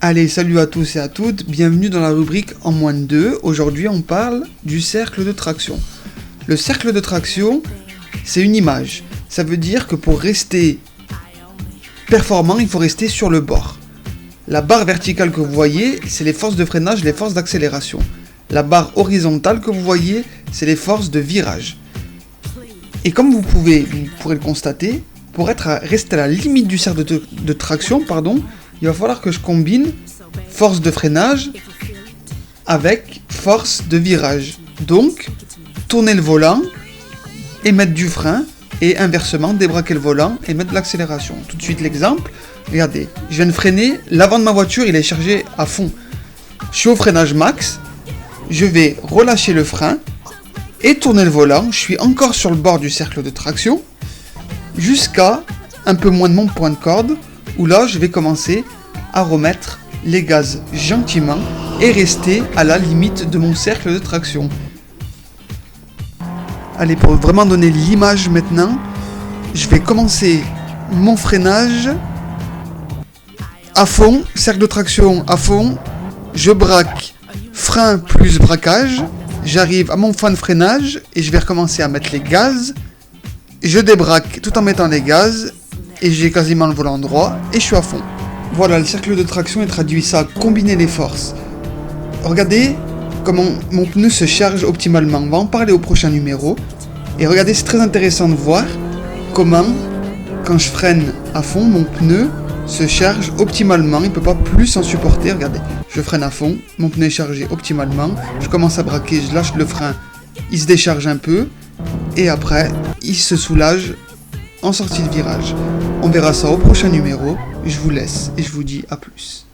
Allez, salut à tous et à toutes, bienvenue dans la rubrique en moins de 2. Aujourd'hui, on parle du cercle de traction. Le cercle de traction, c'est une image. Ça veut dire que pour rester performant, il faut rester sur le bord. La barre verticale que vous voyez, c'est les forces de freinage, les forces d'accélération. La barre horizontale que vous voyez, c'est les forces de virage. Et comme vous pourrez le constater, pour rester à la limite du cercle de traction, il va falloir que je combine force de freinage avec force de virage. Donc, tourner le volant et mettre du frein, et inversement, débraquer le volant et mettre de l'accélération. Tout de suite l'exemple, regardez, je viens de freiner, l'avant de ma voiture il est chargé à fond. Je suis au freinage max, je vais relâcher le frein et tourner le volant, je suis encore sur le bord du cercle de traction, jusqu'à un peu moins de mon point de corde, où là je vais commencer à remettre les gaz gentiment et rester à la limite de mon cercle de traction. Allez, pour vraiment donner l'image maintenant, je vais commencer mon freinage à fond, cercle de traction à fond, je braque, frein plus braquage, j'arrive à mon fin de freinage et je vais recommencer à mettre les gaz, je débraque tout en mettant les gaz et j'ai quasiment le volant droit et je suis à fond. Voilà, le cercle de traction il traduit ça, combiner les forces. Regardez comment mon pneu se charge optimalement. On va en parler au prochain numéro. Et regardez, c'est très intéressant de voir comment, quand je freine à fond, mon pneu se charge optimalement. Il ne peut pas plus en supporter. Regardez, je freine à fond, mon pneu est chargé optimalement. Je commence à braquer, je lâche le frein, il se décharge un peu. Et après, il se soulage en sortie de virage. On verra ça au prochain numéro. Je vous laisse et je vous dis à plus.